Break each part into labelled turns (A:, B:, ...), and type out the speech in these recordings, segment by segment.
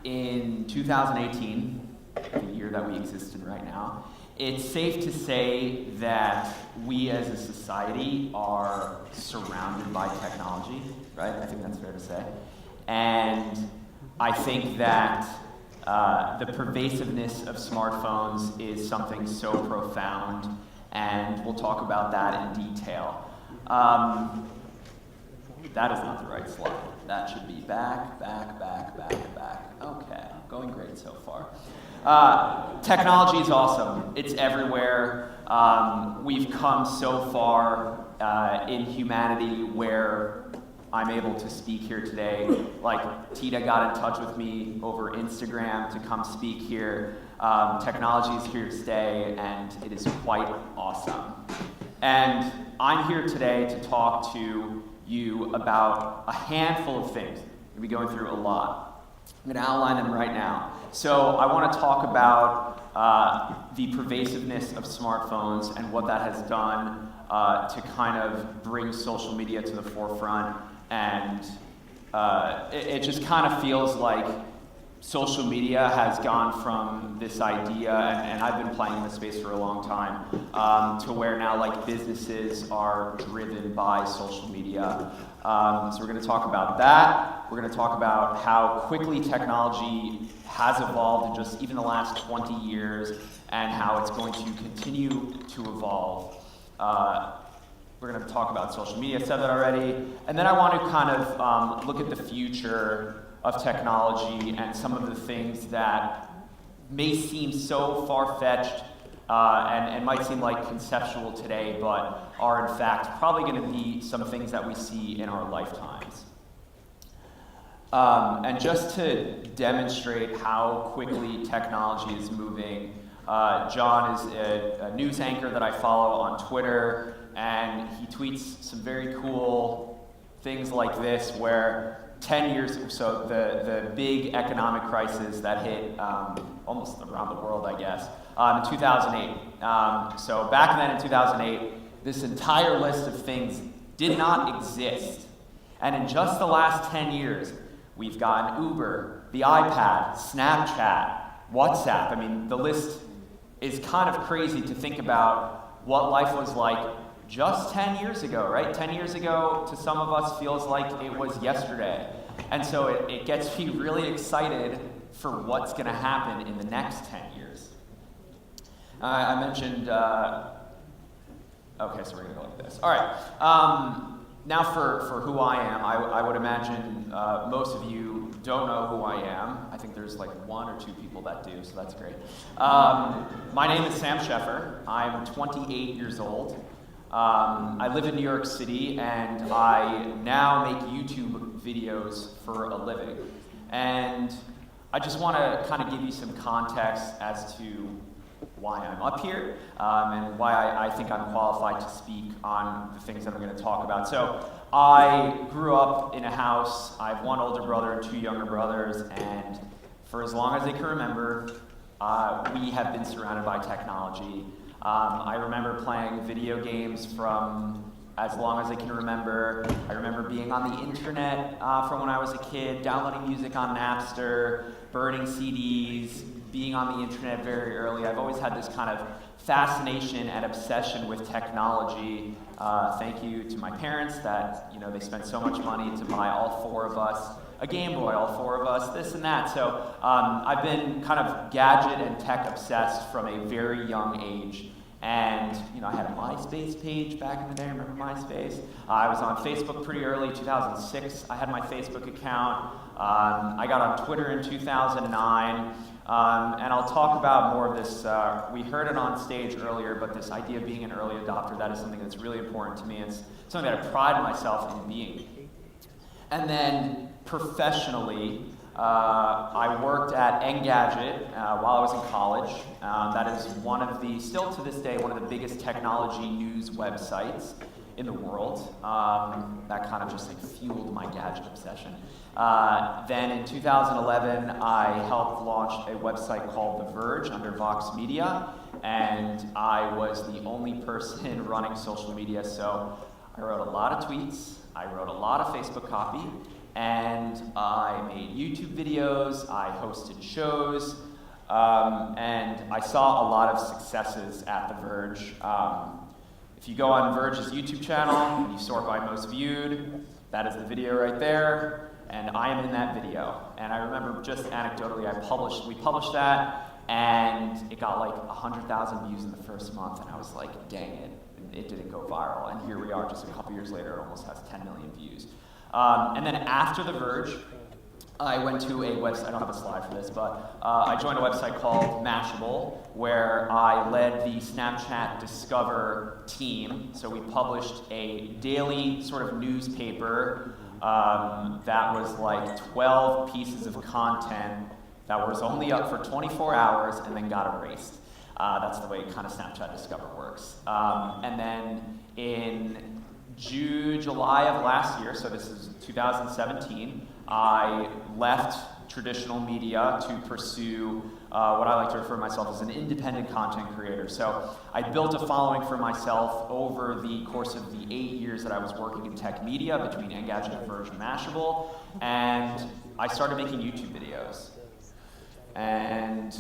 A: in 2018, the year that we exist in right now, it's safe to say that we as a society are surrounded by technology, right? I think that's fair to say. And I think that the pervasiveness of smartphones is something so profound, and we'll talk about that in detail. That is not the right slide. That should be back. Okay, going great so far. Technology is awesome. It's everywhere. We've come so far in humanity where I'm able to speak here today. Like, Tita got in touch with me over Instagram to come speak here. Technology is here to stay, and it is quite awesome. And I'm here today to talk to you about a handful of things. We'll be going through a lot. I'm going to outline them right now. So I want to talk about the pervasiveness of smartphones and what that has done to kind of bring social media to the forefront. And it just kind of feels like social media has gone from this idea, and I've been playing in this space for a long time, to where now like businesses are driven by social media. So we're going to talk about that. We're going to talk about how quickly technology has evolved in just even the last 20 years and how it's going to continue to evolve. We're going to talk about social media, I said that already. And then I want to kind of look at the future of technology and some of the things that may seem so far-fetched and might seem like conceptual today, but are in fact probably going to be some things that we see in our lifetimes. And just to demonstrate how quickly technology is moving, John is a news anchor that I follow on Twitter, and he tweets some very cool things like this, where 10 years or so, the big economic crisis that hit almost around the world, I guess, in 2008. So back then in 2008, this entire list of things did not exist. And in just the last 10 years, we've gotten Uber, the iPad, Snapchat, WhatsApp. I mean, the list is kind of crazy to think about what life was like just 10 years ago, right? 10 years ago, to some of us, feels like it was yesterday. And so it gets me really excited for what's going to happen in the next 10 years. I mentioned, okay, so we're going to go like this. All right, now for who I am, I would imagine most of you don't know who I am. I think there's like one or two people that do, so that's great. My name is Sam Sheffer. I'm 28 years old. I live in New York City, and I now make YouTube videos for a living. And I just want to kind of give you some context as to why I'm up here, and why I think I'm qualified to speak on the things that I'm going to talk about. So I grew up in a house. I have one older brother and two younger brothers, and for as long as I can remember, we have been surrounded by technology. I remember playing video games from as long as I can remember. I remember being on the internet from when I was a kid, downloading music on Napster, burning CDs, being on the internet very early. I've always had this kind of fascination and obsession with technology. Thank you to my parents that, you know, they spent so much money to buy all four of us a Game Boy, all four of us, this and that. So I've been kind of gadget and tech obsessed from a very young age. And, you know, I had a MySpace page back in the day. Remember MySpace? I was on Facebook pretty early, 2006. I had my Facebook account. I got on Twitter in 2009. And I'll talk about more of this. We heard it on stage earlier, but this idea of being an early adopter, that is something that's really important to me. It's something that I pride myself in being. And then professionally, I worked at Engadget while I was in college. That is one of the, still to this day, one of the biggest technology news websites in the world. That kind of just like fueled my gadget obsession. Then in 2011, I helped launch a website called The Verge under Vox Media, and I was the only person running social media, so I wrote a lot of tweets, I wrote a lot of Facebook copy, and I made YouTube videos, I hosted shows, and I saw a lot of successes at The Verge. If you go on Verge's YouTube channel and you sort by most viewed, that is the video right there, and I am in that video. And I remember just anecdotally, we published that, and it got like 100,000 views in the first month, and I was like, dang it, it didn't go viral. And here we are, just a couple years later, it almost has 10 million views. And then after The Verge, I went to a website, I don't have a slide for this, but I joined a website called Mashable, where I led the Snapchat Discover team. So we published a daily sort of newspaper that was like 12 pieces of content that was only up for 24 hours and then got erased. That's the way kind of Snapchat Discover works. And then in July of last year, so this is 2017, I left traditional media to pursue what I like to refer to myself as an independent content creator. So I built a following for myself over the course of the 8 years that I was working in tech media between Engadget, Verge, and Mashable, and I started making YouTube videos. And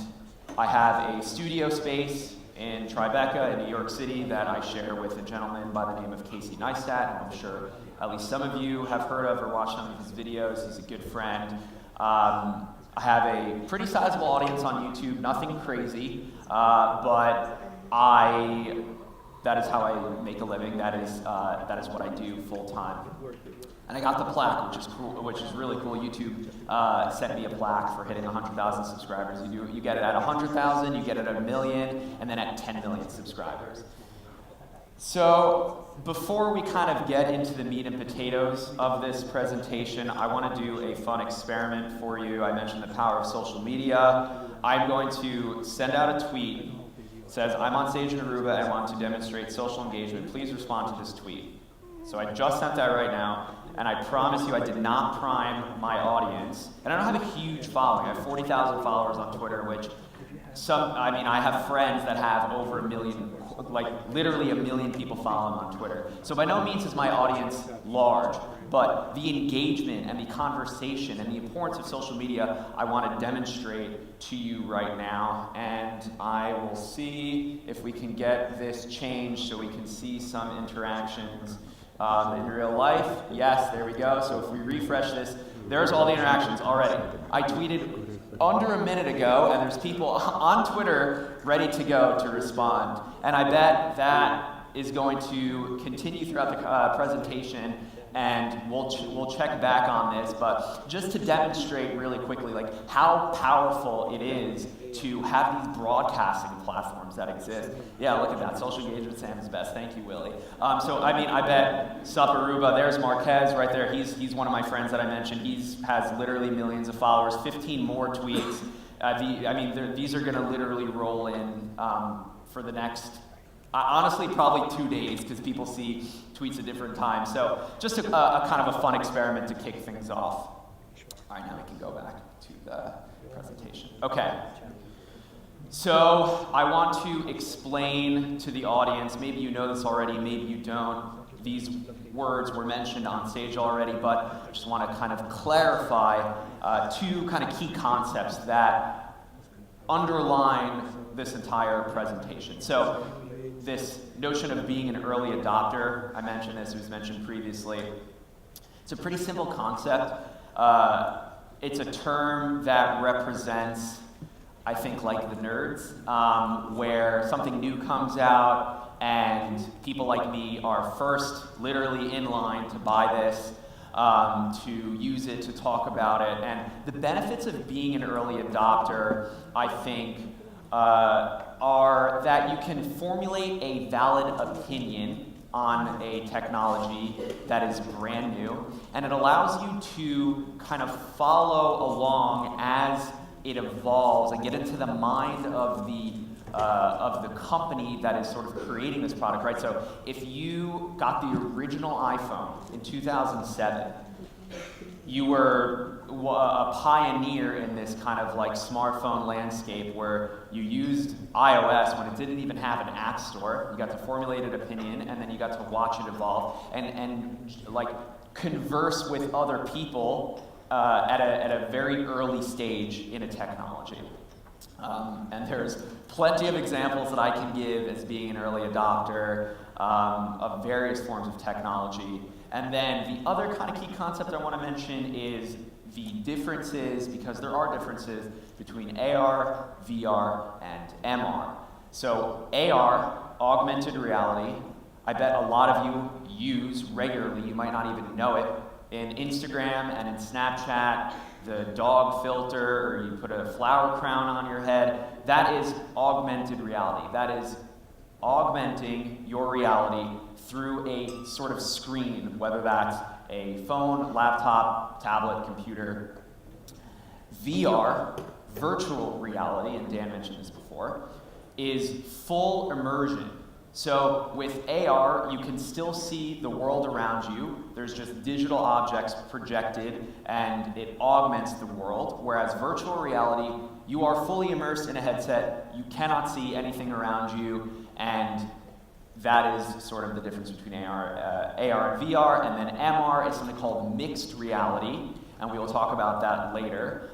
A: I have a studio space in Tribeca in New York City that I share with a gentleman by the name of Casey Neistat, who I'm sure at least some of you have heard of or watched some of his videos. He's a good friend. I have a pretty sizable audience on YouTube, nothing crazy, but that is how I make a living. That is what I do full time. And I got the plaque, which is cool, which is really cool. YouTube sent me a plaque for hitting 100,000 subscribers. You get it at 100,000, you get it at 1 million, and then at 10 million subscribers. So before we kind of get into the meat and potatoes of this presentation, I want to do a fun experiment for you. I mentioned the power of social media. I'm going to send out a tweet. It says, I'm on stage in Aruba and want to demonstrate social engagement. Please respond to this tweet. So I just sent that right now. And I promise you, I did not prime my audience. And I don't have a huge following. I have 40,000 followers on Twitter, which I have friends that have over 1 million, like literally 1 million people follow them on Twitter. So by no means is my audience large, but the engagement and the conversation and the importance of social media, I want to demonstrate to you right now. And I will see if we can get this changed so we can see some interactions. In real life, yes, there we go. So if we refresh this, there's all the interactions already. I tweeted under a minute ago, and there's people on Twitter ready to go to respond. And I bet that is going to continue throughout the presentation, and we'll check back on this. But just to demonstrate really quickly, like how powerful it is to have these broadcasting platforms that exist. Yeah, look at that. Social engagement, Sam is best. Thank you, Willie. I bet Sup Aruba, there's Marquez right there. He's one of my friends that I mentioned. He has literally millions of followers, 15 more tweets. These are going to literally roll in for the next, honestly, probably 2 days, because people see tweets at different times. So just a kind of a fun experiment to kick things off. All right, now we can go back to the presentation. Okay. So I want to explain to the audience, maybe you know this already, maybe you don't. These words were mentioned on stage already, but I just want to kind of clarify 2 kind of key concepts that underline this entire presentation. So this notion of being an early adopter, I mentioned this, it was mentioned previously. It's a pretty simple concept. It's a term that represents, I think, like the nerds, where something new comes out and people like me are first literally in line to buy this, to use it, to talk about it. And the benefits of being an early adopter, I think, are that you can formulate a valid opinion on a technology that is brand new, and it allows you to kind of follow along as it evolves and get into the mind of the company that is sort of creating this product, right? So if you got the original iPhone in 2007, you were a pioneer in this kind of like smartphone landscape where you used iOS when it didn't even have an app store. You got to formulate an opinion, and then you got to watch it evolve and like converse with other people at a very early stage in a technology. And there's plenty of examples that I can give as being an early adopter of various forms of technology. And then the other kind of key concept I want to mention is the differences, because there are differences between AR, VR, and MR. So AR, augmented reality, I bet a lot of you use regularly, you might not even know it, in Instagram and in Snapchat, the dog filter, or you put a flower crown on your head. That is augmented reality. That is augmenting your reality through a sort of screen, whether that's a phone, laptop, tablet, computer. VR, virtual reality, and Dan mentioned this before, is full immersion. So with AR, you can still see the world around you. There's just digital objects projected, and it augments the world. Whereas virtual reality, you are fully immersed in a headset. You cannot see anything around you, and that is sort of the difference between AR and VR. And then MR is something called mixed reality, and we will talk about that later.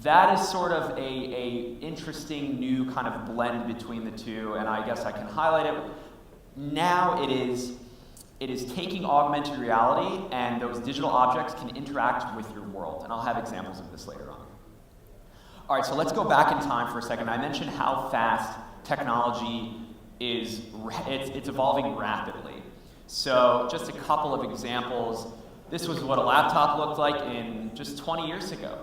A: That is sort of a interesting new kind of blend between the two, and I guess I can highlight it. Now it is taking augmented reality, and those digital objects can interact with your world, and I'll have examples of this later on. All right, so let's go back in time for a second. I mentioned how fast technology is, it's evolving rapidly. So just a couple of examples. This was what a laptop looked like in just 20 years ago.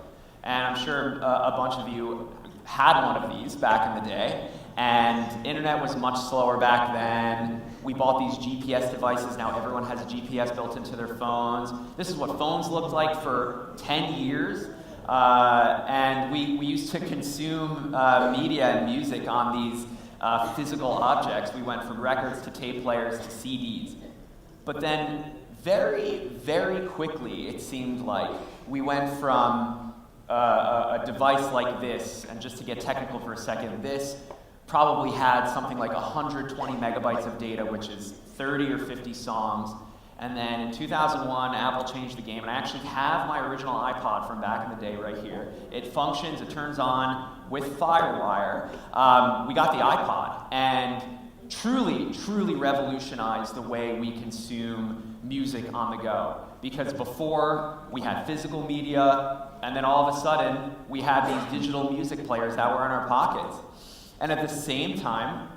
A: And I'm sure a bunch of you had one of these back in the day, and internet was much slower back then. We bought these GPS devices. Now everyone has a GPS built into their phones. This is what phones looked like for 10 years. And we used to consume media and music on these physical objects. We went from records to tape players to CDs. But then very, very quickly, it seemed like, we went from a device like this, and just to get technical for a second, this probably had something like 120 megabytes of data, which is 30 or 50 songs. And then in 2001, Apple changed the game, and I actually have my original iPod from back in the day right here. It functions, it turns on with FireWire. We got the iPod, and truly revolutionized the way we consume music on the go. Because before, we had physical media, and then all of a sudden, we had these digital music players that were in our pockets. And at the same time,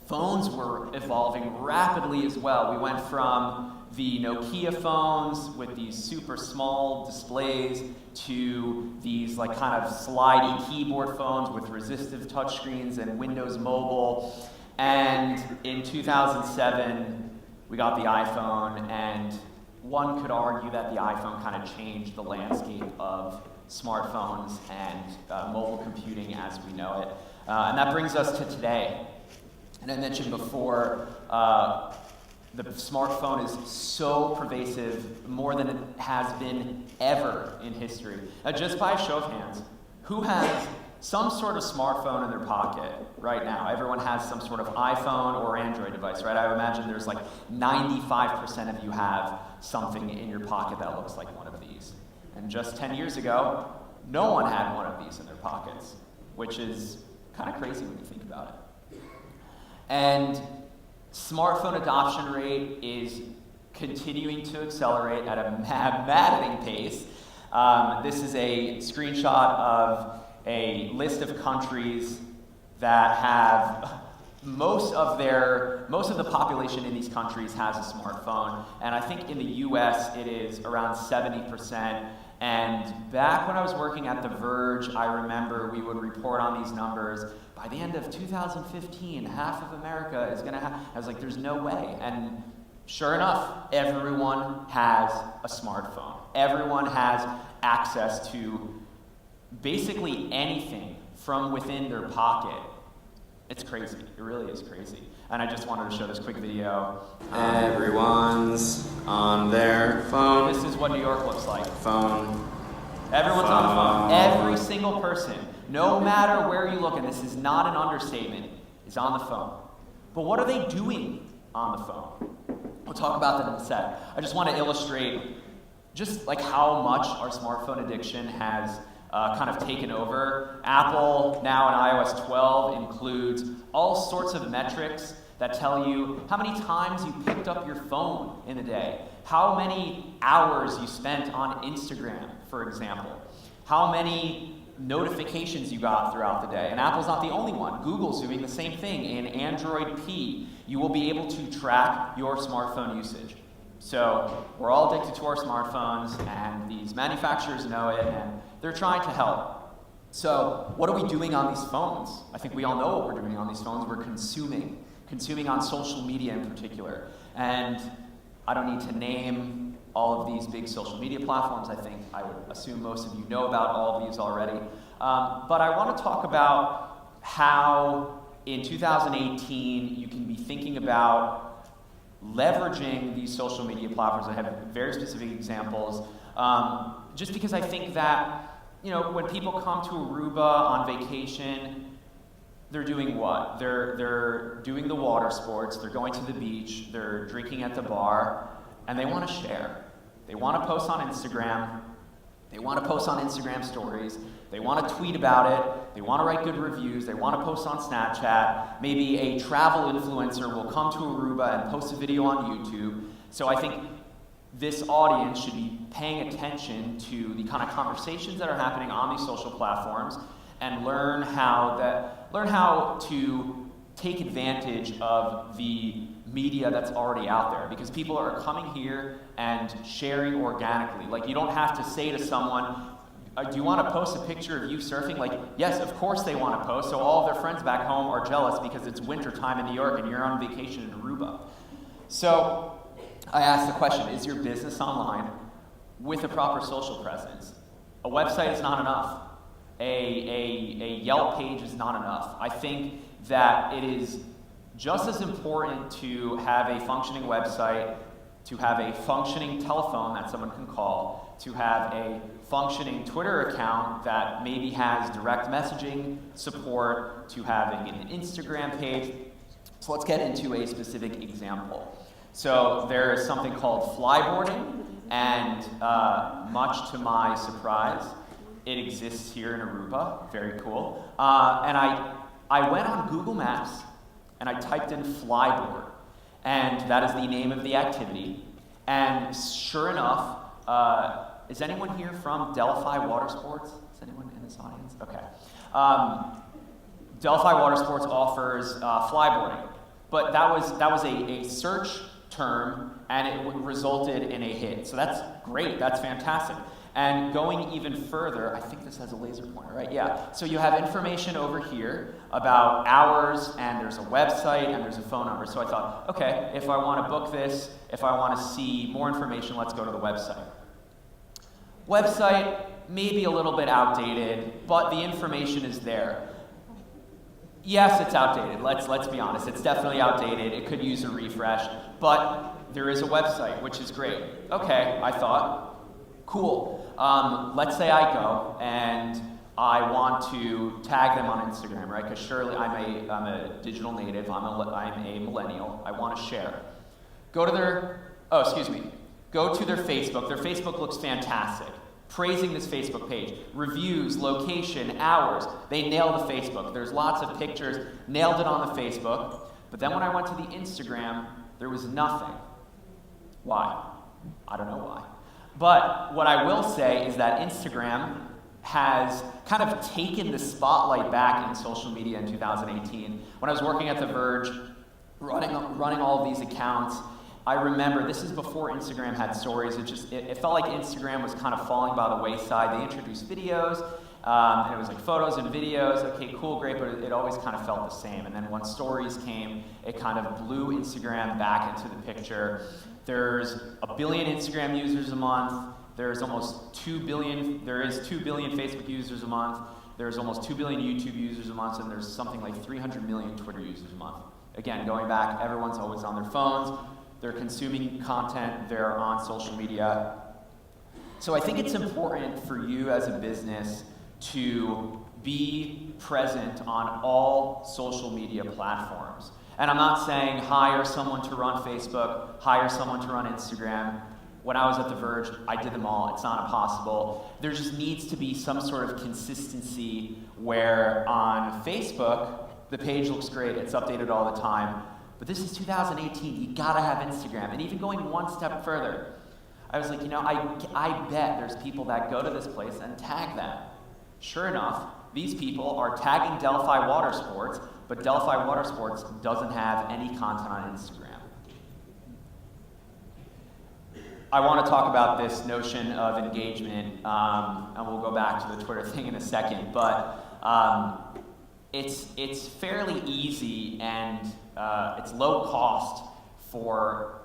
A: phones were evolving rapidly as well. We went from the Nokia phones with these super small displays to these like kind of slidey keyboard phones with resistive touchscreens and Windows Mobile. And in 2007, we got the iPhone, and one could argue that the iPhone kind of changed the landscape of smartphones and mobile computing as we know it. And that brings us to today. And I mentioned before, the smartphone is so pervasive, more than it has been ever in history. Just by a show of hands, who has some sort of smartphone in their pocket right now? Everyone has some sort of iPhone or Android device, right? I would imagine there's like 95% of you have something in your pocket that looks like one of these. And just 10 years ago, no one had one of these in their pockets, which is kind of crazy when you think about it. And smartphone adoption rate is continuing to accelerate at a maddening pace. This is a screenshot of a list of countries that have most of the population in these countries has a smartphone, and I think in the US it is around 70%. And back when I was working at The Verge, I remember we would report on these numbers. By the end of 2015, half of America is gonna have, I was like, there's no way. And sure enough, everyone has a smartphone. Everyone has access to basically anything from within their pocket. It's crazy. It really is crazy. And I just wanted to show this quick video.
B: Everyone's on their phone.
A: This is what New York looks like.
B: Phone.
A: Everyone's on the phone. Every single person, no matter where you look, and this is not an understatement, is on the phone. But what are they doing on the phone? We'll talk about that in a sec. I just want to illustrate just like how much our smartphone addiction has kind of taken over. Apple now in iOS 12 includes all sorts of metrics that tell you how many times you picked up your phone in a day, how many hours you spent on Instagram, for example, how many notifications you got throughout the day. And Apple's not the only one. Google's doing the same thing. In Android P, you will be able to track your smartphone usage. So we're all addicted to our smartphones, and these manufacturers know it, and they're trying to help. So what are we doing on these phones? I think we all know what we're doing on these phones. We're consuming on social media in particular. And I don't need to name all of these big social media platforms. I would assume most of you know about all of these already. But I want to talk about how in 2018 you can be thinking about leveraging these social media platforms. I have very specific examples. Just because I think that, when people come to Aruba on vacation, they're doing what? They're doing the water sports, they're going to the beach, they're drinking at the bar, and they want to share. They want to post on Instagram, they want to post on Instagram stories, they want to tweet about it, they want to write good reviews, they want to post on Snapchat, maybe a travel influencer will come to Aruba and post a video on YouTube. So I think this audience should be paying attention to the kind of conversations that are happening on these social platforms and learn how to take advantage of the media that's already out there, because people are coming here and sharing organically. Like, you don't have to say to someone, do you want to post a picture of you surfing? Like, yes, of course they want to post, so all of their friends back home are jealous because it's winter time in New York and you're on vacation in Aruba. So I asked the question, is your business online with a proper social presence? A website is not enough. A Yelp page is not enough. I think that it is just as important to have a functioning website, to have a functioning telephone that someone can call, to have a functioning Twitter account that maybe has direct messaging support, to having an Instagram page. So let's get into a specific example. So there is something called flyboarding, and much to my surprise, it exists here in Aruba. Very cool. And I went on Google Maps and I typed in flyboard, and that is the name of the activity. And sure enough, is anyone here from Delphi Water Sports? Is anyone in this audience? Okay. Delphi Water Sports offers flyboarding, but that was a search term, and it resulted in a hit. So that's great. That's fantastic. And going even further, I think this has a laser pointer, right? Yeah. So you have information over here about hours, and there's a website, and there's a phone number. So I thought, okay, if I want to book this, if I want to see more information, let's go to the website. Website, maybe a little bit outdated, but the information is there. Yes, it's outdated. Let's be honest. It's definitely outdated. It could use a refresh, but there is a website, which is great. Okay, I thought, cool. Let's say I go and I want to tag them on Instagram, right? Because surely I'm a digital native. I'm a millennial. I want to share. Go to their Facebook. Their Facebook looks fantastic. Praising this Facebook page. Reviews, location, hours. They nailed the Facebook. There's lots of pictures. Nailed it on the Facebook. But then when I went to the Instagram, there was nothing. Why? I don't know why. But what I will say is that Instagram has kind of taken the spotlight back in social media in 2018. When I was working at The Verge, running all of these accounts, I remember, this is before Instagram had stories. It felt like Instagram was kind of falling by the wayside. They introduced videos, and it was like photos and videos. Okay, cool, great, but it always kind of felt the same. And then when stories came, it kind of blew Instagram back into the picture. There's 1 billion Instagram users a month. There's almost 2 billion Facebook users a month. There's almost 2 billion YouTube users a month, and there's something like 300 million Twitter users a month. Again, going back, everyone's always on their phones. They're consuming content. They're on social media. So I think it's important for you as a business to be present on all social media platforms. And I'm not saying hire someone to run Facebook, hire someone to run Instagram. When I was at The Verge, I did them all. It's not impossible. There just needs to be some sort of consistency where on Facebook, the page looks great, it's updated all the time. But this is 2018, you gotta have Instagram. And even going one step further, I was like, I bet there's people that go to this place and tag them. Sure enough, these people are tagging Delphi Water Sports, but Delphi Water Sports doesn't have any content on Instagram. I want to talk about this notion of engagement, and we'll go back to the Twitter thing in a second, but it's fairly easy and it's low cost for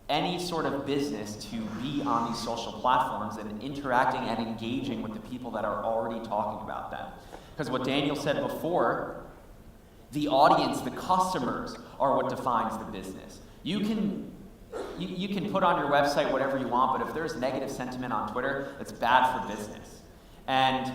A: any sort of business to be on these social platforms and interacting and engaging with the people that are already talking about them. Because what Daniel said before, the audience, the customers, are what defines the business. You can put on your website whatever you want, but if there's negative sentiment on Twitter, it's bad for business. And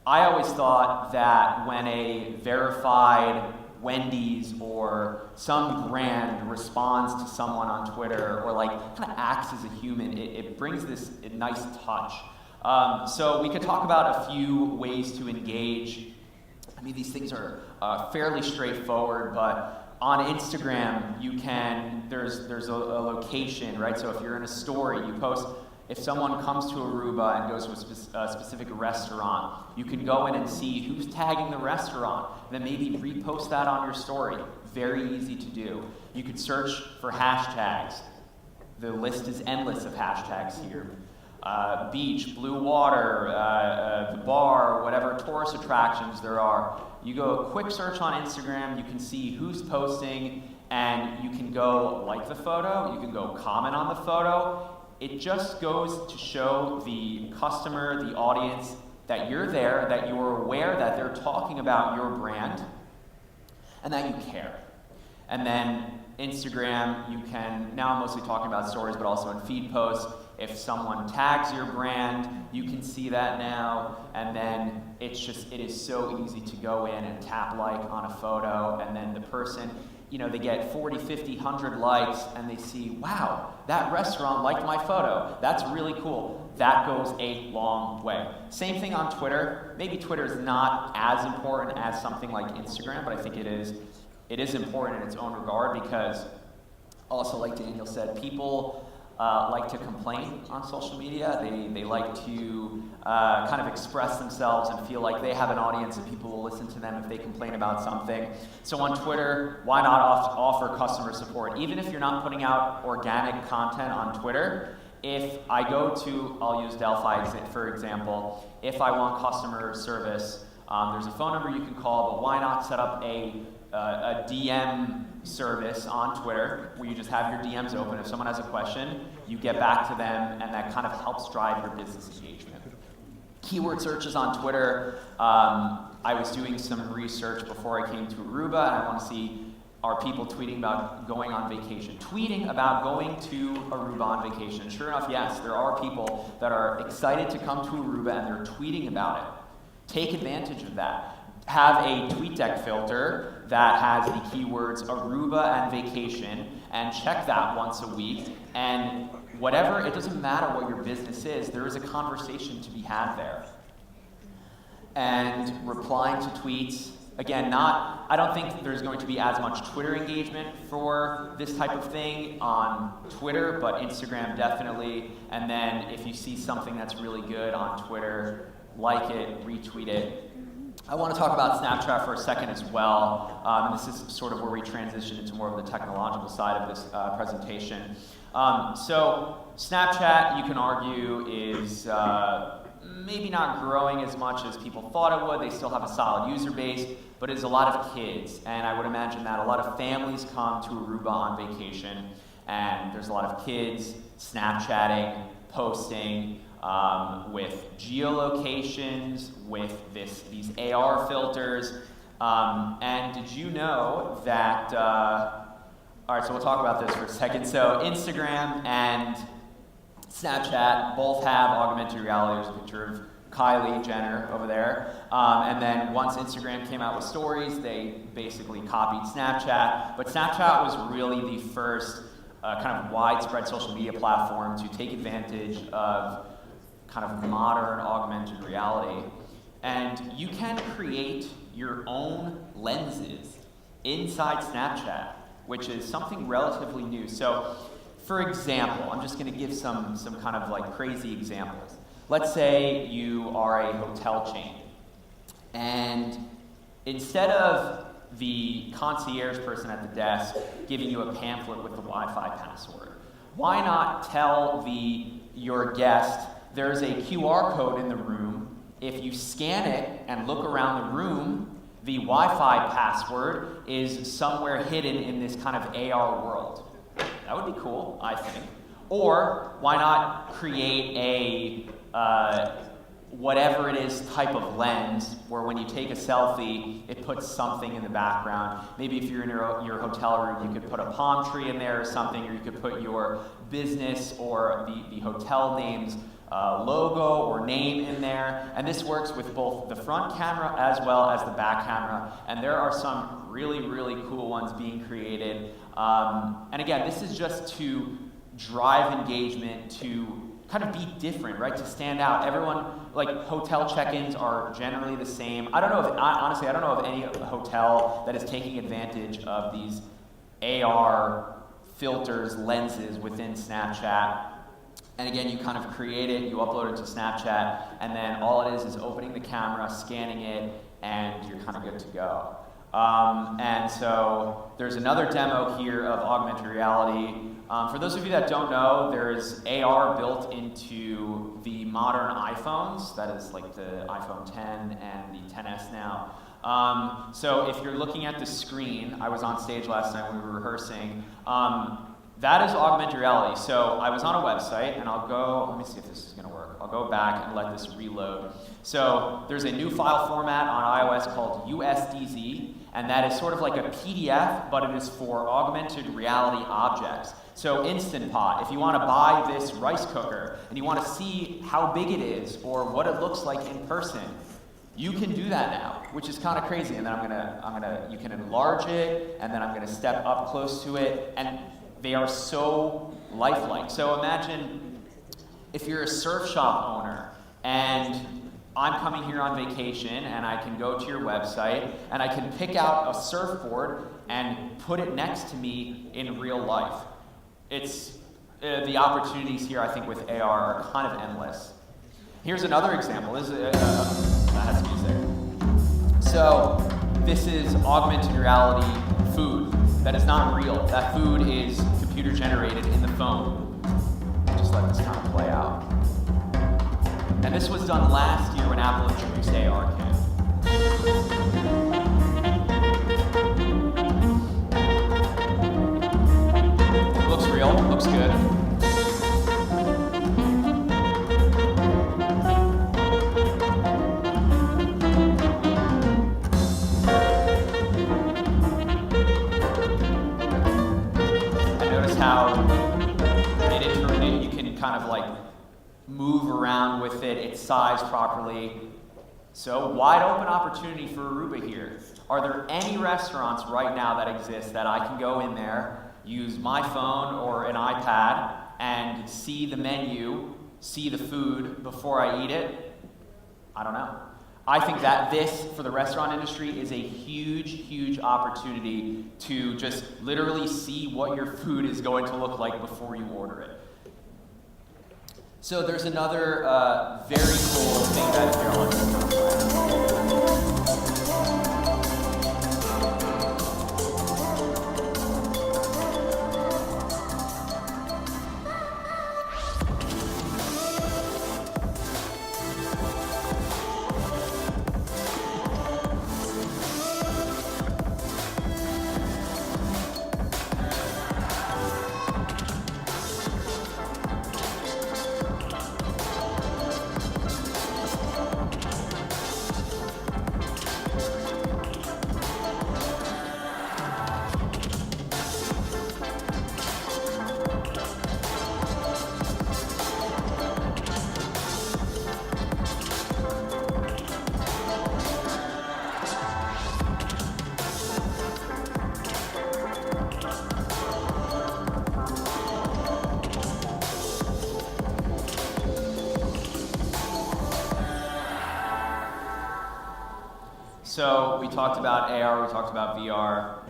A: I always thought that when a verified Wendy's or some brand responds to someone on Twitter or like kind of acts as a human, it brings this nice touch. So we could talk about a few ways to engage. I mean, these things are fairly straightforward, but on Instagram, you can, there's a location, right? So if you're in a story, you post, if someone comes to Aruba and goes to a specific restaurant, you can go in and see who's tagging the restaurant, and then maybe repost that on your story. Very easy to do. You could search for hashtags. The list is endless of hashtags here. Beach, blue water, the bar, whatever tourist attractions there are. You go a quick search on Instagram, you can see who's posting, and you can go like the photo, you can go comment on the photo. It just goes to show the customer, the audience, that you're there, that you're aware that they're talking about your brand, and that you care. And then Instagram, you can, now I'm mostly talking about stories, but also in feed posts. If someone tags your brand, you can see that now, and then it is so easy to go in and tap like on a photo, and then the person, they get 40, 50, 100 likes, and they see, wow, that restaurant liked my photo. That's really cool. That goes a long way. Same thing on Twitter. Maybe Twitter is not as important as something like Instagram, but I think it is important in its own regard because, also like Daniel said, people like to complain on social media. They like to kind of express themselves and feel like they have an audience and people will listen to them if they complain about something. So on Twitter, why not offer customer support? Even if you're not putting out organic content on Twitter, if I go to, I'll use Delphi for example, if I want customer service, there's a phone number you can call, but why not set up a DM service on Twitter where you just have your DMs open. If someone has a question, you get back to them, and that kind of helps drive your business engagement. Keyword searches on Twitter. I was doing some research before I came to Aruba, and I want to see, are people tweeting about going on vacation? Tweeting about going to Aruba on vacation. Sure enough, yes, there are people that are excited to come to Aruba and they're tweeting about it. Take advantage of that. Have a TweetDeck filter that has the keywords Aruba and vacation, and check that once a week. And whatever, it doesn't matter what your business is, there is a conversation to be had there. And replying to tweets, again, I don't think there's going to be as much Twitter engagement for this type of thing on Twitter, but Instagram definitely. And then if you see something that's really good on Twitter, like it, retweet it. I want to talk about Snapchat for a second as well. And this is sort of where we transition into more of the technological side of this presentation. So Snapchat, you can argue, is maybe not growing as much as people thought it would. They still have a solid user base, but it's a lot of kids. And I would imagine that a lot of families come to Aruba on vacation, and there's a lot of kids Snapchatting, posting, with geolocations, with these AR filters. And did you know that, all right, so we'll talk about this for a second. So Instagram and Snapchat both have augmented reality. There's a picture of Kylie Jenner over there. And then once Instagram came out with stories, they basically copied Snapchat. But Snapchat was really the first kind of widespread social media platform to take advantage of kind of modern augmented reality. And you can create your own lenses inside Snapchat, which is something relatively new. So, for example, I'm just going to give some kind of like crazy examples. Let's say you are a hotel chain, and instead of the concierge person at the desk giving you a pamphlet with the Wi-Fi password, why not tell your guest there's a QR code in the room. If you scan it and look around the room, the Wi-Fi password is somewhere hidden in this kind of AR world. That would be cool, I think. Or why not create a whatever it is type of lens where when you take a selfie, it puts something in the background. Maybe if you're in your hotel room, you could put a palm tree in there or something, or you could put your business or the hotel name's logo or name in there. And this works with both the front camera as well as the back camera. And there are some really, really cool ones being created. And again, this is just to drive engagement, to kind of be different, right? To stand out. Everyone, like hotel check-ins are generally the same. Honestly, I don't know of any hotel that is taking advantage of these AR filters, lenses within Snapchat. And again, you kind of create it, you upload it to Snapchat, and then all it is opening the camera, scanning it, and you're kind of good to go. And so there's another demo here of augmented reality. For those of you that don't know, there's AR built into the modern iPhones. That is like the iPhone 10 and the 10s now. So if you're looking at the screen, I was on stage last night when we were rehearsing. That is augmented reality. So I was on a website, and let me see if this is going to work. I'll go back and let this reload. So there's a new file format on iOS called USDZ, and that is sort of like a PDF, but it is for augmented reality objects. So Instant Pot, if you want to buy this rice cooker, and you want to see how big it is, or what it looks like in person, you can do that now, which is kind of crazy. And then you can enlarge it, and then I'm gonna step up close to it, and they are so lifelike. So imagine if you're a surf shop owner and I'm coming here on vacation and I can go to your website and I can pick out a surfboard and put it next to me in real life. It's the opportunities here, I think, with AR are kind of endless. Here's another example. That has music. So this is augmented reality food. That is not real. That food is computer generated in the phone. Just let this kind of play out. And this was done last year when Apple introduced AR Kit. Looks real, looks good. How you can kind of like move around with it, it's sized properly. So wide open opportunity for Aruba here. Are there any restaurants right now that exist that I can go in there, use my phone or an iPad, and see the menu, see the food before I eat it? I don't know. I think that this, for the restaurant industry, is a huge, huge opportunity to just literally see what your food is going to look like before you order it. So there's another very cool thing that So we talked about AR, we talked about VR,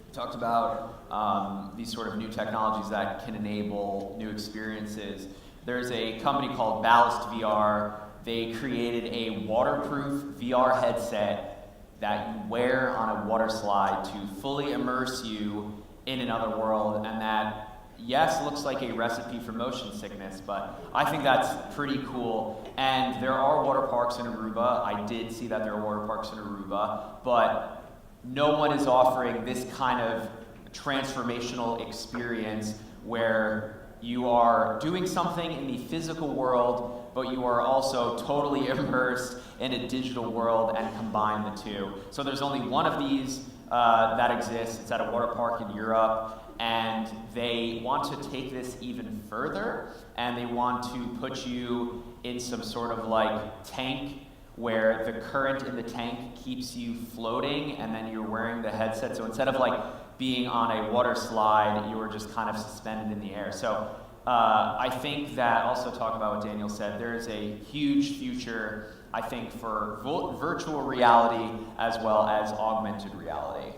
A: we talked about these sort of new technologies that can enable new experiences. There's a company called Ballast VR. They created a waterproof VR headset that you wear on a water slide to fully immerse you in another world, and that, yes, looks like a recipe for motion sickness, but I think that's pretty cool. And there are water parks in Aruba. I did see that there are water parks in Aruba, but no one is offering this kind of transformational experience where you are doing something in the physical world, but you are also totally immersed in a digital world and combine the two. So there's only one of these that exists. It's at a water park in Europe, and they want to take this even further, and they want to put you in some sort of like tank where the current in the tank keeps you floating, and then you're wearing the headset. So instead of like being on a water slide, you were just kind of suspended in the air. So I think that, also talk about what Daniel said, there is a huge future, I think, for virtual reality as well as augmented reality.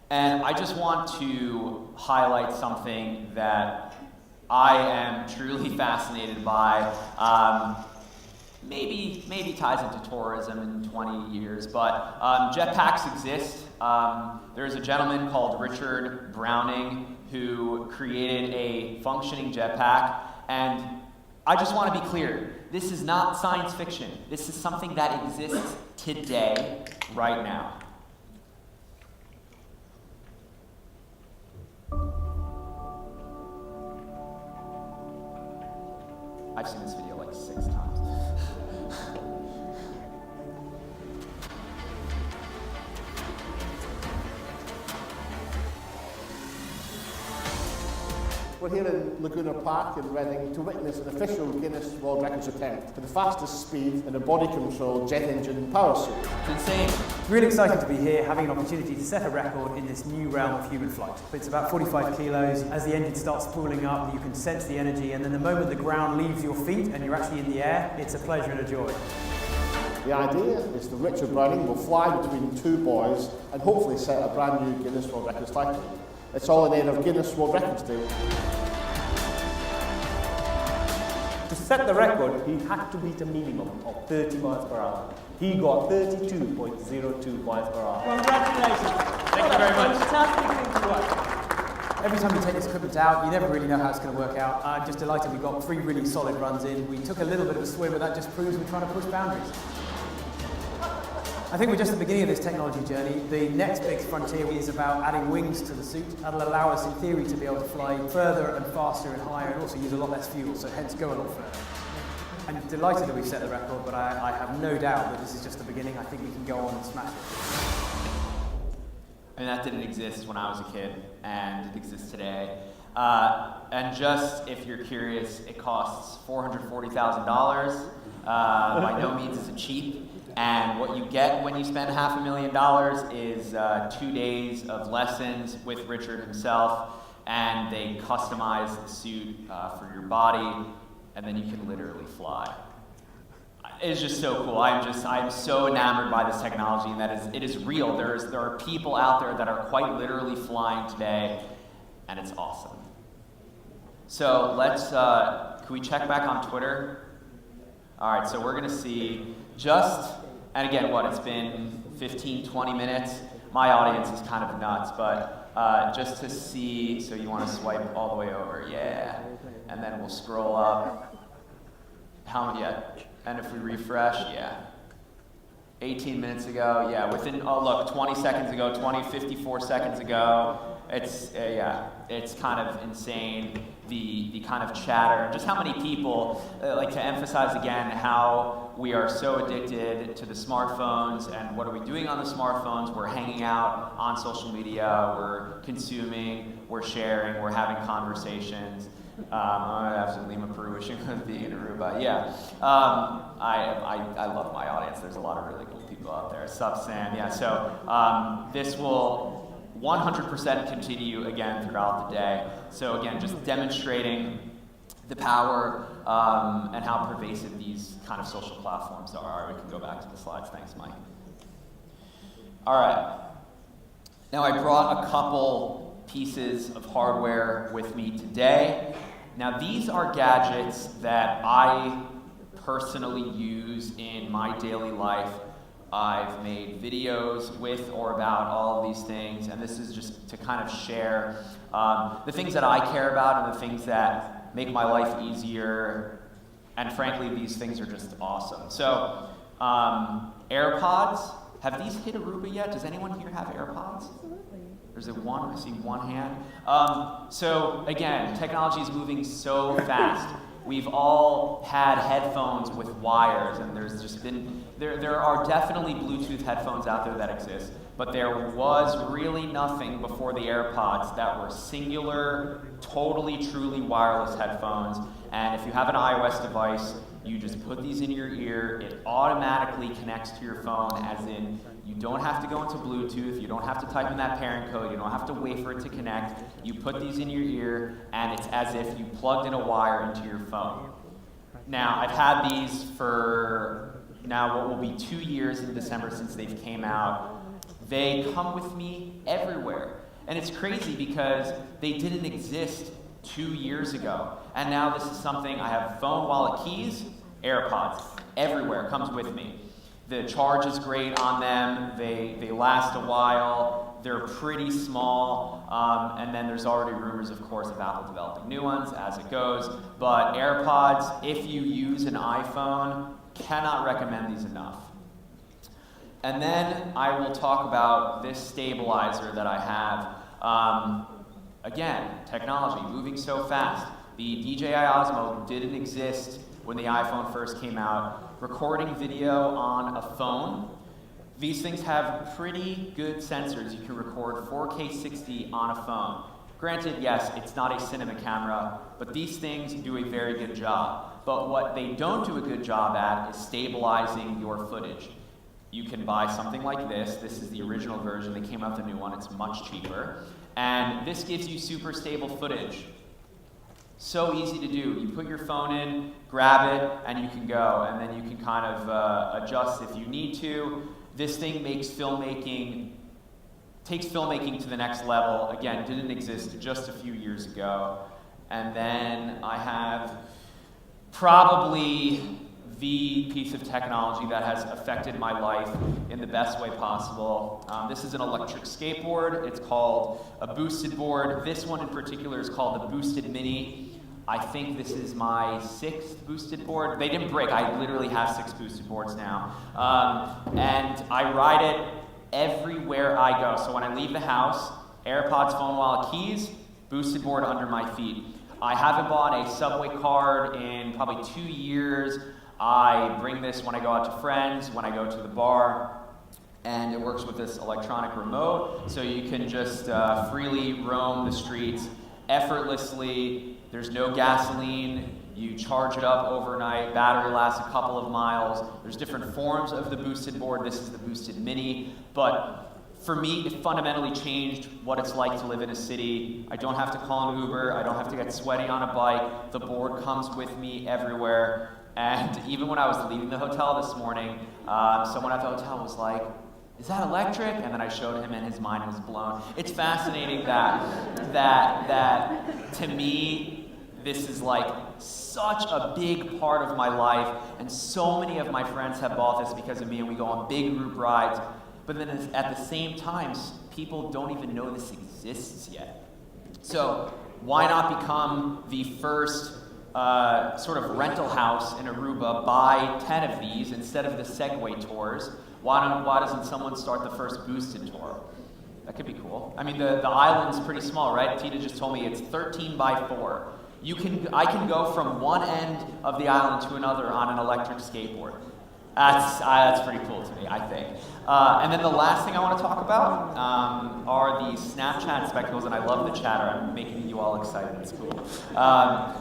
A: And I just want to highlight something that I am truly fascinated by. Maybe ties into tourism in 20 years, but jetpacks exist. There's a gentleman called Richard Browning who created a functioning jetpack, and I just want to be clear, this is not science fiction. This is something that exists today, right now. I've seen this video like 6 times.
C: We're here in Laguna Park in Reading to witness an official Guinness World Records attempt for the fastest speed in a body-controlled jet engine power suit.
A: It's insane.
D: Really excited to be here, having an opportunity to set a record in this new realm of human flight. It's about 45 kilos. As the engine starts spooling up, you can sense the energy, and then the moment the ground leaves your feet and you're actually in the air, it's a pleasure and a joy.
C: The idea is that Richard Browning will fly between 2 buoys and hopefully set a brand new Guinness World Records title. It's all in aid of Guinness World Records Day.
E: To set the record, he had to beat a minimum of 30 miles per hour. He got 32.02 miles per hour.
D: Congratulations.
A: Thank you very much.
D: Fantastic thing to watch. Every time you take this equipment out, you never really know how it's going to work out. I'm just delighted we got 3 really solid runs in. We took a little bit of a swim, but that just proves we're trying to push boundaries. I think we're just at the beginning of this technology journey. The next big frontier is about adding wings to the suit. That'll allow us, in theory, to be able to fly further and faster and higher, and also use a lot less fuel, so hence go a lot further. I'm delighted that we've set the record, but I have no doubt that this is just the beginning. I think we can go on and smash it.
A: And that didn't exist when I was a kid, and it exists today. And just, if you're curious, it costs $440,000. By no means is it cheap. And what you get when you spend $500,000 is 2 days of lessons with Richard himself, and they customize the suit for your body, and then you can literally fly. It's just so cool. I'm so enamored by this technology, and it is real. There are people out there that are quite literally flying today, and it's awesome. So let's, can we check back on Twitter? All right, so we're gonna see and again, it's been 15, 20 minutes. My audience is kind of nuts, but just to see, so you want to swipe all the way over, yeah. And then we'll scroll up. And if we refresh, yeah. 18 minutes ago, yeah, 20 seconds ago, 54 seconds ago. It's kind of insane, the kind of chatter, just how many people, like to emphasize again how we are so addicted to the smartphones, and what are we doing on the smartphones? We're hanging out on social media, we're consuming, we're sharing, we're having conversations. I'm absolutely Lima, Peru, wishing to be in Aruba. Yeah, I love my audience. There's a lot of really cool people out there. Sup, Sam? Yeah, so this will 100% continue again throughout the day. So again, just demonstrating the power and how pervasive these kind of social platforms are. We can go back to the slides. Thanks, Mike. All right. Now I brought a couple pieces of hardware with me today. Now these are gadgets that I personally use in my daily life. I've made videos with or about all of these things, and this is just to kind of share the things that I care about and the things that make my life easier, and frankly, these things are just awesome. So, AirPods, have these hit Aruba yet? Does anyone here have AirPods? There's one, I see one hand. So again, technology is moving so fast. We've all had headphones with wires, and there's just been, there are definitely Bluetooth headphones out there that exist, but there was really nothing before the AirPods that were singular, totally, truly wireless headphones. And if you have an iOS device, you just put these in your ear, it automatically connects to your phone, as in, you don't have to go into Bluetooth, you don't have to type in that parent code, you don't have to wait for it to connect. You put these in your ear, and it's as if you plugged in a wire into your phone. Now, I've had these for now what will be 2 years in December since they've came out. They come with me everywhere. And it's crazy because they didn't exist 2 years ago. And now this is something, I have phone, wallet, keys, AirPods, everywhere, comes with me. The charge is great on them, they last a while, they're pretty small, and then there's already rumors, of course, of Apple developing new ones as it goes. But AirPods, if you use an iPhone, cannot recommend these enough. And then I will talk about this stabilizer that I have. Again, technology moving so fast. The DJI Osmo didn't exist when the iPhone first came out. Recording video on a phone. These things have pretty good sensors. You can record 4K 60 on a phone. Granted, yes, it's not a cinema camera, but these things do a very good job. But what they don't do a good job at is stabilizing your footage. You can buy something like this. This is the original version. They came out with a new one. It's much cheaper. And this gives you super stable footage. So easy to do. You put your phone in, grab it, and you can go. And then you can kind of adjust if you need to. This thing makes takes filmmaking to the next level. Again, didn't exist just a few years ago. And then I have probably the piece of technology that has affected my life in the best way possible. This is an electric skateboard. It's called a boosted board. This one in particular is called the Boosted Mini. I think this is my 6th boosted board. They didn't break. I literally have 6 boosted boards now. And I ride it everywhere I go. So when I leave the house, AirPods, phone, wallet, keys, boosted board under my feet. I haven't bought a subway card in probably 2 years. I bring this when I go out to friends, when I go to the bar, and it works with this electronic remote, so you can just freely roam the streets effortlessly. There's no gasoline. You charge it up overnight. Battery lasts a couple of miles. There's different forms of the boosted board. This is the Boosted Mini, but for me, it fundamentally changed what it's like to live in a city. I don't have to call an Uber. I don't have to get sweaty on a bike. The board comes with me everywhere. And even when I was leaving the hotel this morning, someone at the hotel was like, "Is that electric?" And then I showed him and his mind was blown. It's fascinating that to me, this is like such a big part of my life, and so many of my friends have bought this because of me, and we go on big group rides. But then at the same time, people don't even know this exists yet. So why not become the first sort of rental house in Aruba, buy 10 of these instead of the Segway tours? Why doesn't someone start the first boosted tour? That could be cool. I mean, the island's pretty small, right? Tita just told me it's 13 by 4. I can go from one end of the island to another on an electric skateboard. That's pretty cool to me, I think. And then the last thing I want to talk about are the Snapchat spectacles, and I love the chatter. I'm making you all excited. It's cool.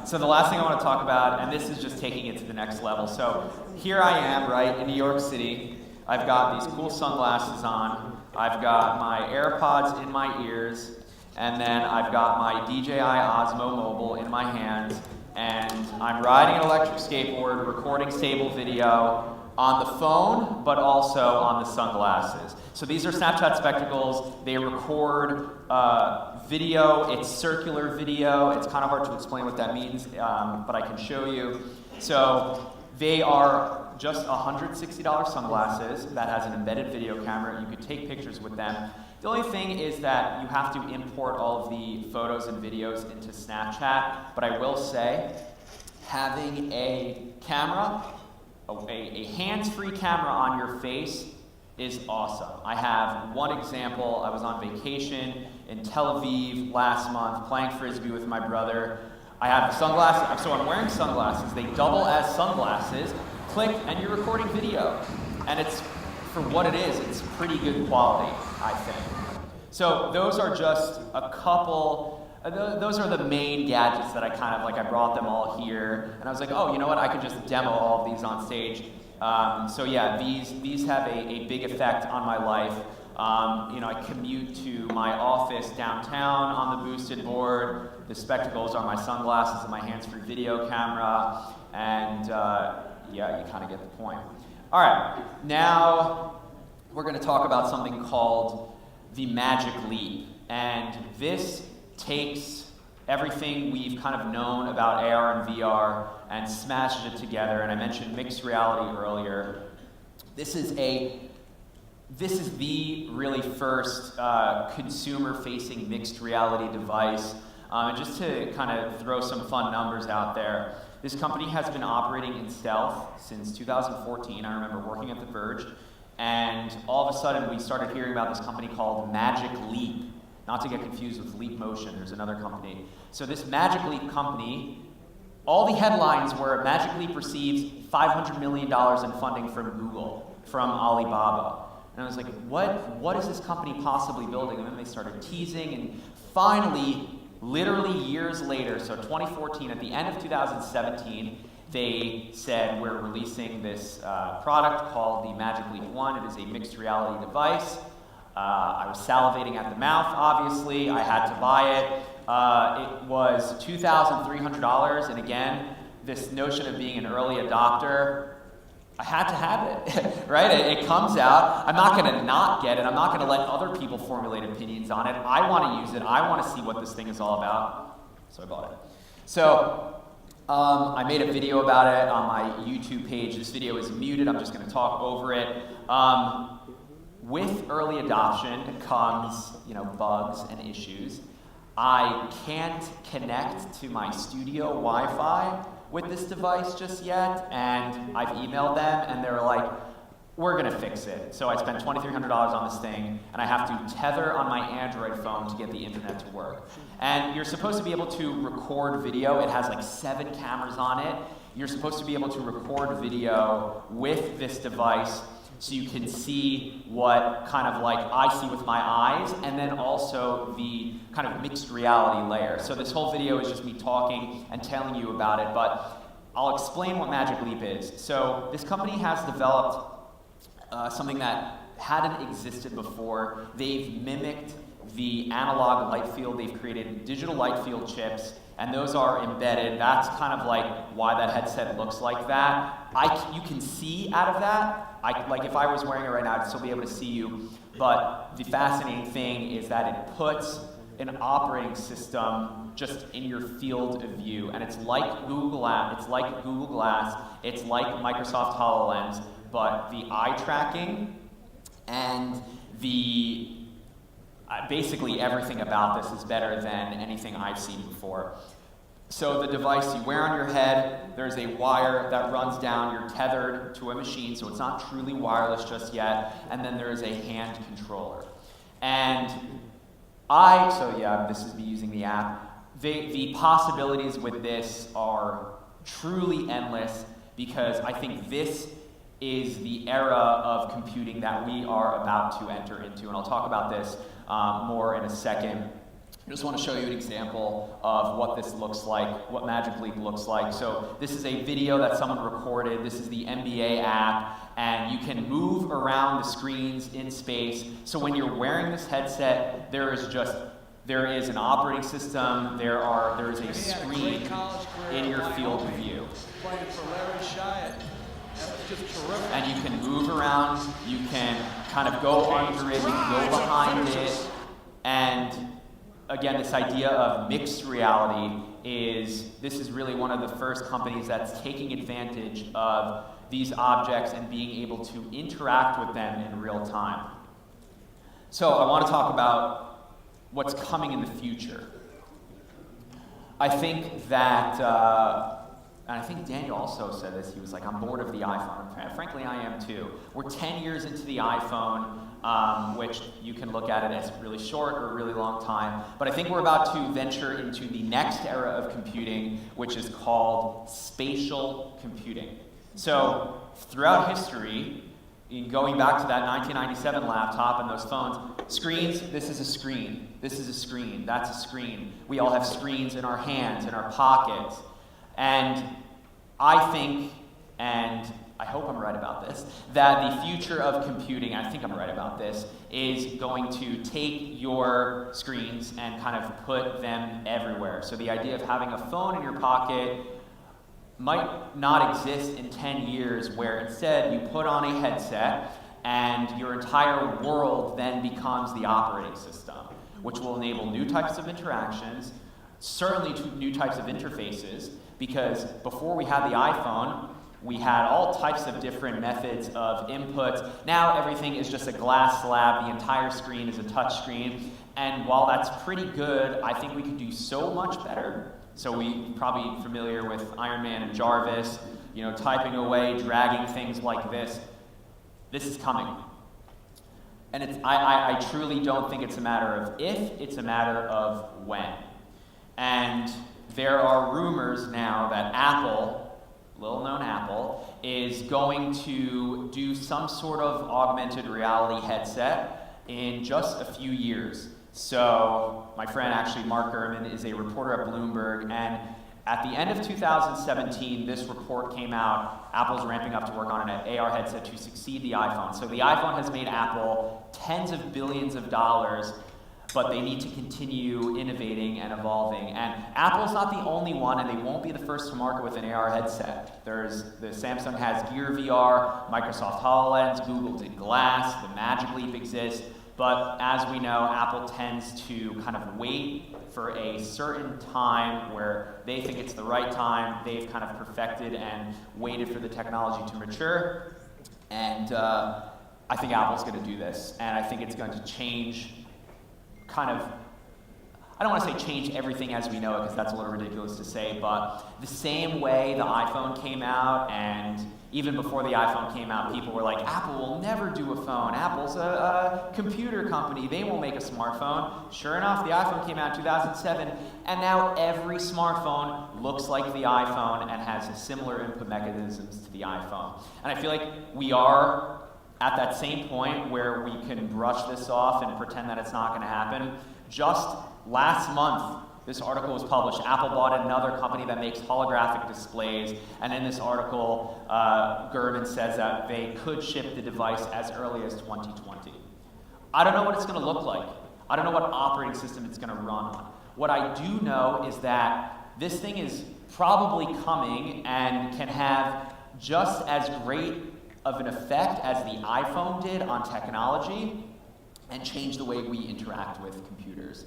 A: So the last thing I want to talk about, and this is just taking it to the next level. So here I am, right, in New York City. I've got these cool sunglasses on. I've got my AirPods in my ears, and then I've got my DJI Osmo Mobile in my hands, and I'm riding an electric skateboard, recording stable video. on the phone, but also on the sunglasses. So these are Snapchat spectacles. They record video. It's circular video. It's kind of hard to explain what that means, but I can show you. So they are just $160 sunglasses that has an embedded video camera. You could take pictures with them. The only thing is that you have to import all of the photos and videos into Snapchat, but I will say, having a camera, a hands-free camera on your face is awesome. I have one example. I was on vacation in Tel Aviv last month playing Frisbee with my brother. I have sunglasses, so I'm wearing sunglasses. They double as sunglasses. Click, and you're recording video. And it's, for what it is, it's pretty good quality, I think. So those are just a couple, those are the main gadgets that I kind of, like, I brought them all here. And I was like, oh, you know what, I could just demo all of these on stage. So yeah, these have a big effect on my life. You know, I commute to my office downtown on the boosted board. The spectacles are my sunglasses and my hands-free video camera. And yeah, you kind of get the point. All right, now we're going to talk about something called the Magic Leap. And this takes everything we've kind of known about AR and VR and smashes it together. And I mentioned mixed reality earlier. This is the really first consumer-facing mixed reality device. Just to kind of throw some fun numbers out there, this company has been operating in stealth since 2014. I remember working at The Verge, and all of a sudden we started hearing about this company called Magic Leap. Not to get confused with Leap Motion, there's another company. So this Magic Leap company, all the headlines were Magic Leap receives $500 million in funding from Google, from Alibaba. And I was like, what is this company possibly building? And then they started teasing, and finally, literally years later, so 2014, at the end of 2017, they said, we're releasing this product called the Magic Leap 1. It is a mixed reality device. I was salivating at the mouth, obviously. I had to buy it. It was $2,300, and again, this notion of being an early adopter, I had to have it, right? It comes out. I'm not going to not get it. I'm not going to let other people formulate opinions on it. I want to use it. I want to see what this thing is all about. So I bought it. So I made a video about it on my YouTube page. This video is muted. I'm just going to talk over it. With early adoption comes, bugs and issues. I can't connect to my studio Wi-Fi with this device just yet, and I've emailed them, and they're like, we're gonna fix it. So I spent $2,300 on this thing, and I have to tether on my Android phone to get the internet to work. And you're supposed to be able to record video. It has like 7 cameras on it. You're supposed to be able to record video with this device so you can see what kind of like I see with my eyes, and then also the kind of mixed reality layer. So this whole video is just me talking and telling you about it, but I'll explain what Magic Leap is. So this company has developed something that hadn't existed before. They've mimicked the analog light field. They've created digital light field chips, and those are embedded. That's kind of like why that headset looks like that. You can see out of that. Like if I was wearing it right now, I'd still be able to see you. But the fascinating thing is that it puts an operating system just in your field of view, and it's like Google Glass. It's like Google Glass. It's like Microsoft HoloLens, but the eye tracking and the basically everything about this is better than anything I've seen before. So the device you wear on your head, there's a wire that runs down, you're tethered to a machine, so it's not truly wireless just yet, and then there is a hand controller. And this is me using the app. The possibilities with this are truly endless, because I think this is the era of computing that we are about to enter into, and I'll talk about this more in a second. I just want to show you an example of what this looks like, what Magic Leap looks like. So this is a video that someone recorded. This is the NBA app, and you can move around the screens in space. So when you're wearing this headset, there is an operating system. There is a screen in your field of view.
F: Playing for Larry Shyatt. That was just
A: and you can move around, you can kind of go under it, you can go behind it, and again, this idea of mixed reality this is really one of the first companies that's taking advantage of these objects and being able to interact with them in real time. So I want to talk about what's coming in the future. I think that, and I think Daniel also said this, he was like, I'm bored of the iPhone. And frankly, I am too. We're 10 years into the iPhone, which you can look at it as really short or a really long time. But I think we're about to venture into the next era of computing, which is called spatial computing. So throughout history, going back to that 1997 laptop and those phones, screens, this is a screen, this is a screen, that's a screen. We all have screens in our hands, in our pockets. And I think, and I hope I'm right about this, that the future of computing, I think I'm right about this, is going to take your screens and kind of put them everywhere. So the idea of having a phone in your pocket might not exist in 10 years, where instead you put on a headset and your entire world then becomes the operating system, which will enable new types of interactions, certainly new types of interfaces, because before we had the iPhone, we had all types of different methods of inputs. Now everything is just a glass slab, the entire screen is a touch screen, and while that's pretty good, I think we could do so much better. So we're probably familiar with Iron Man and Jarvis, you know, typing away, dragging things like this. This is coming. And I truly don't think it's a matter of if, it's a matter of when. And there are rumors now that Apple, little known Apple, is going to do some sort of augmented reality headset in just a few years. So my friend, actually, Mark Gurman, is a reporter at Bloomberg, and at the end of 2017, this report came out. Apple's ramping up to work on an AR headset to succeed the iPhone. So the iPhone has made Apple tens of billions of dollars, but they need to continue innovating and evolving. And Apple's not the only one, and they won't be the first to market with an AR headset. The Samsung has Gear VR, Microsoft HoloLens, Google did Glass, the Magic Leap exists. But as we know, Apple tends to kind of wait for a certain time where they think it's the right time. They've kind of perfected and waited for the technology to mature. And I think Apple's going to do this. And I think it's going to change kind of, I don't want to say change everything as we know it, because that's a little ridiculous to say, but the same way the iPhone came out, and even before the iPhone came out, people were like, Apple will never do a phone. Apple's a computer company. They won't make a smartphone. Sure enough, the iPhone came out in 2007, and now every smartphone looks like the iPhone and has similar input mechanisms to the iPhone. And I feel like we are at that same point where we can brush this off and pretend that it's not going to happen. Just last month, this article was published. Apple bought another company that makes holographic displays, and in this article, Gurman says that they could ship the device as early as 2020. I don't know what it's going to look like. I don't know what operating system it's going to run on. What I do know is that this thing is probably coming and can have just as great of an effect as the iPhone did on technology and change the way we interact with computers.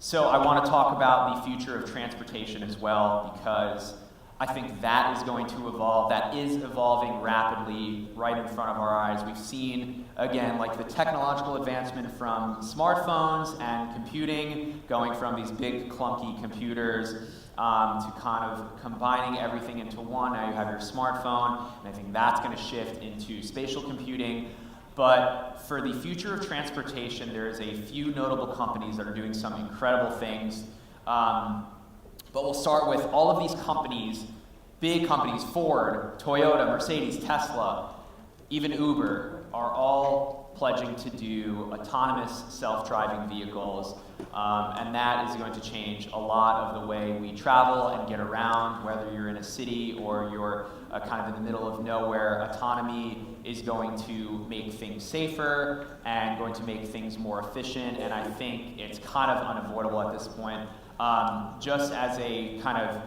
A: So I want to talk about the future of transportation as well, because I think that is going to evolve. That is evolving rapidly right in front of our eyes. We've seen, again, like the technological advancement from smartphones and computing, going from these big clunky computers to kind of combining everything into one. Now you have your smartphone, and I think that's going to shift into spatial computing. But for the future of transportation, there's a few notable companies that are doing some incredible things. But we'll start with all of these companies, big companies, Ford, Toyota, Mercedes, Tesla, even Uber, are all pledging to do autonomous self-driving vehicles. And that is going to change a lot of the way we travel and get around, whether you're in a city or you're kind of in the middle of nowhere. Autonomy is going to make things safer and going to make things more efficient, and I think it's kind of unavoidable at this point. Just as a kind of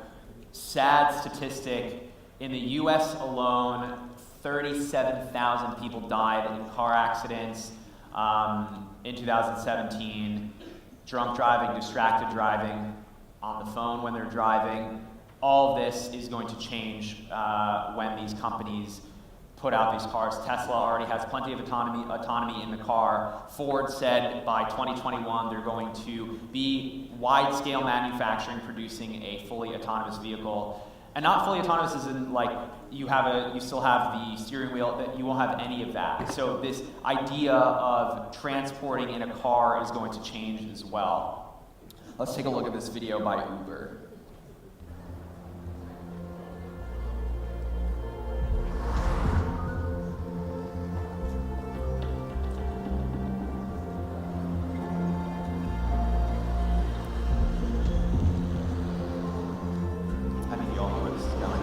A: sad statistic, in the US alone, 37,000 people died in car accidents in 2017. Drunk driving, distracted driving, on the phone when they're driving. All of this is going to change when these companies put out these cars. Tesla already has plenty of autonomy in the car. Ford said by 2021 they're going to be wide-scale manufacturing, producing a fully autonomous vehicle. And not fully autonomous as in like you still have the steering wheel, that you won't have any of that. So this idea of transporting in a car is going to change as well. Let's take a look at this video by Uber. I think you all know where this is going.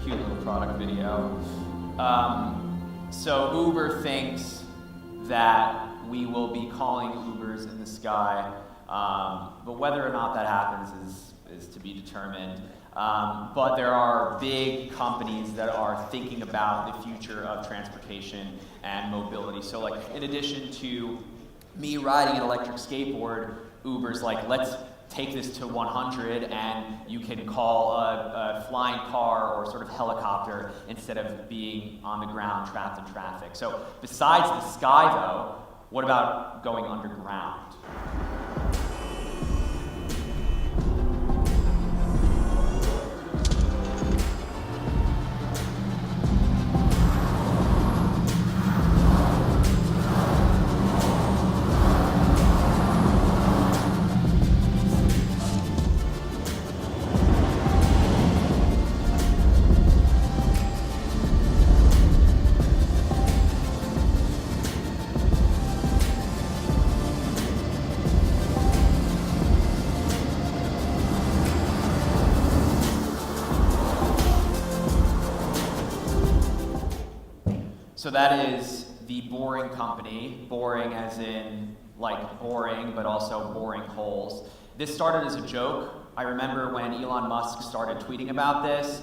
A: Cute little product video. So Uber thinks that we will be calling Ubers in the sky, but whether or not that happens is to be determined. But there are big companies that are thinking about the future of transportation and mobility. So like in addition to me riding an electric skateboard, Uber's like, let's take this to 100 and you can call a flying car or sort of helicopter instead of being on the ground trapped in traffic. So besides the sky though, what about going underground? So that is the Boring Company, boring as in like boring, but also boring holes. This started as a joke. I remember when Elon Musk started tweeting about this,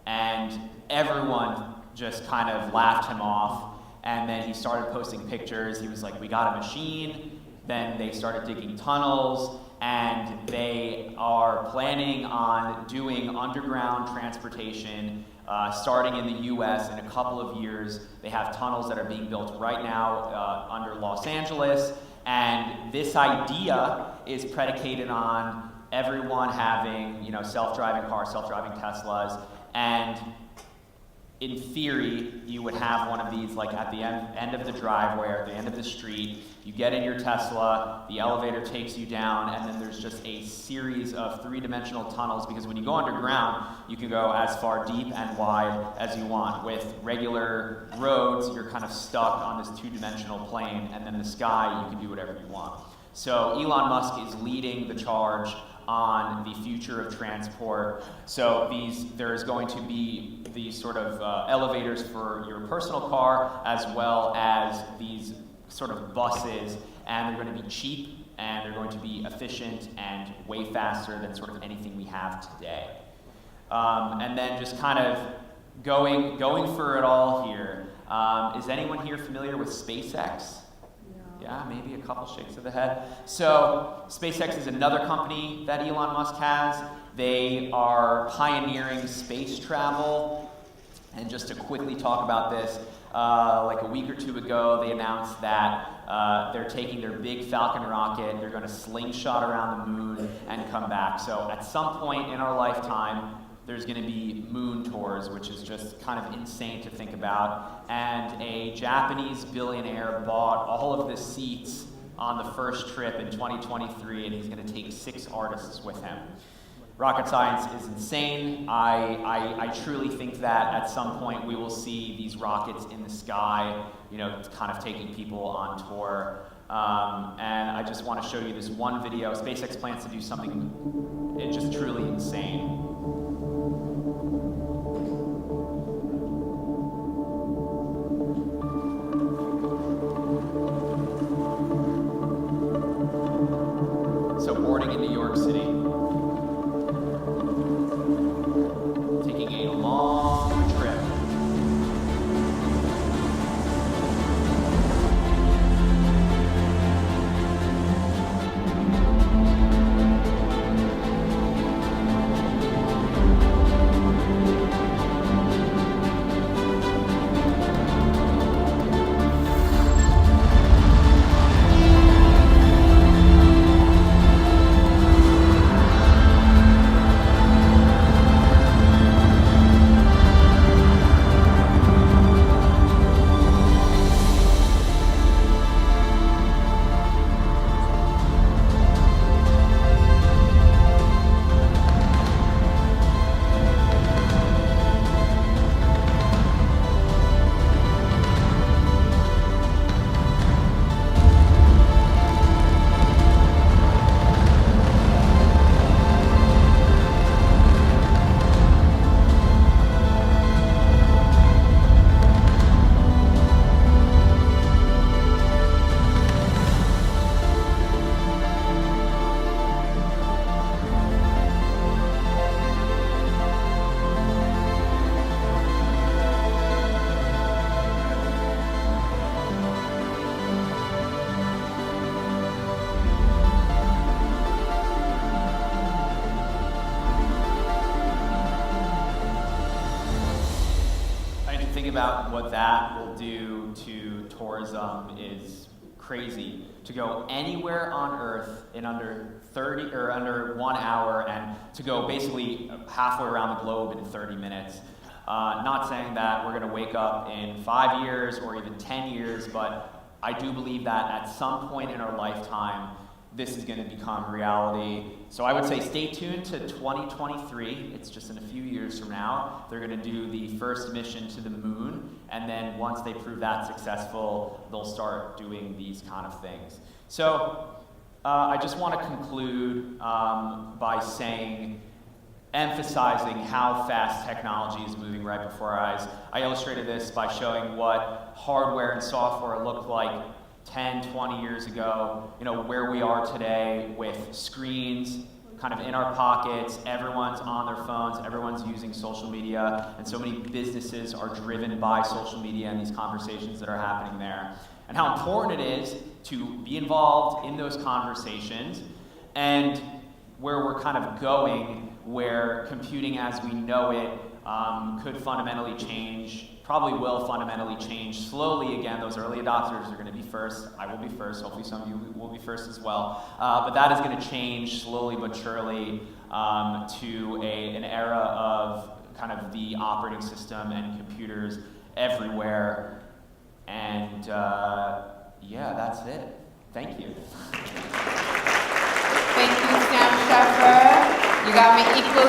A: and everyone just kind of laughed him off. And then he started posting pictures. He was like, we got a machine. Then they started digging tunnels, and they are planning on doing underground transportation starting in the US in a couple of years. They have tunnels that are being built right now under Los Angeles, and this idea is predicated on everyone having, self-driving cars, self-driving Teslas, and in theory, you would have one of these like at the end of the driveway or at the end of the street. You get in your Tesla, the elevator takes you down, and then there's just a series of three-dimensional tunnels, because when you go underground, you can go as far deep and wide as you want. With regular roads, you're kind of stuck on this two-dimensional plane, and then the sky, you can do whatever you want. So Elon Musk is leading the charge on the future of transport. So there's going to be these sort of elevators for your personal car, as well as these sort of buses, and they're going to be cheap, and they're going to be efficient and way faster than sort of anything we have today. And then just kind of going for it all here. Is anyone here familiar with SpaceX? Yeah, maybe a couple shakes of the head. So SpaceX is another company that Elon Musk has. They are pioneering space travel. And just to quickly talk about this, like a week or two ago, they announced that they're taking their big Falcon rocket, they're going to slingshot around the moon and come back. So at some point in our lifetime, there's going to be moon tours, which is just kind of insane to think about. And a Japanese billionaire bought all of the seats on the first trip in 2023, and he's going to take 6 artists with him. Rocket science is insane. I truly think that at some point we will see these rockets in the sky, you know, kind of taking people on tour. And I just want to show you this one video. SpaceX plans to do something just truly insane. So boarding in New York City. Taking a long trip. About what that will do to tourism is crazy. To go anywhere on Earth in under 30 or under 1 hour, and to go basically halfway around the globe in 30 minutes. Not saying that we're going to wake up in 5 years or even 10 years, but I do believe that at some point in our lifetime, this is going to become reality. So I would say stay tuned to 2023. It's just in a few years from now. They're going to do the first mission to the moon, and then once they prove that successful, they'll start doing these kind of things. So I just want to conclude by emphasizing how fast technology is moving right before our eyes. I illustrated this by showing what hardware and software looked like 10, 20 years ago, you know, where we are today with screens kind of in our pockets, everyone's on their phones, everyone's using social media, and so many businesses are driven by social media and these conversations that are happening there. And how important it is to be involved in those conversations, and where we're kind of going, where computing as we know it could fundamentally change, probably will fundamentally change slowly. Again, those early adopters are going to be first. I will be first. Hopefully some of you will be first as well. But that is going to change slowly but surely to an era of kind of the operating system and computers everywhere. And yeah, that's it. Thank you.
F: Thank you, Sam Sheffer. You got me equally